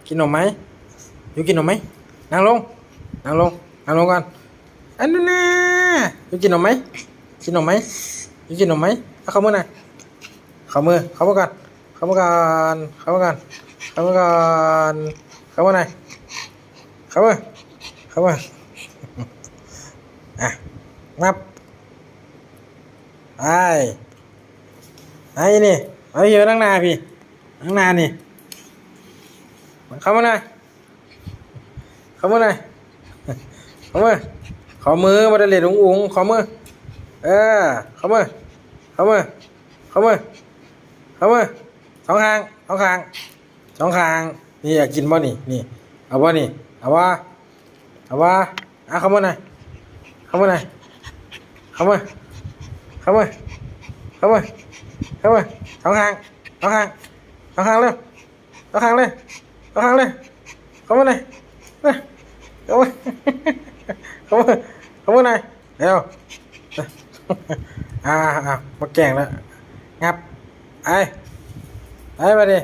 กินนมไหมอยู่กินนมไหมนั่งลงนั่งลงนั่งลงก่อนอันนั้นนะอยู่กินนมไหมกินนมไหมอยู่กินนมไหมเอาเข้ามือหน่อยเข้ามือเข้ามือก่อนเข้ามือก่อนเข้ามือก่อนเข้ามือก่อนเข้ามือหน่อยเข้ามือเข้ามืออ่ะงับไอ้นี่เอาเยอะนั่งนาพี่นั่งนานี่เข้ามาหน่อยเข้ามาหน่อยเข้ามือขอมือมาเดลิดอุ้งขอมือเข้ามือเข้ามือเข้ามือเข้ามือสองข้างสองข้างสองข้างนี่อยากกินบ่นี่เอาบ่นี่เอาว่าเข้ามือหน่อยเข้ามือหน่อยเข้ามือเข้ามือเข้ามือเข้ามือสองข้างสองข้างสองข้างเลยสองข้างเลยสองข้างเลยเข้ามือหน่อยเข้ามือเข้ามือเข้ามือหน่อยเร็วมาแกงแล้วงับไอ้มาดิ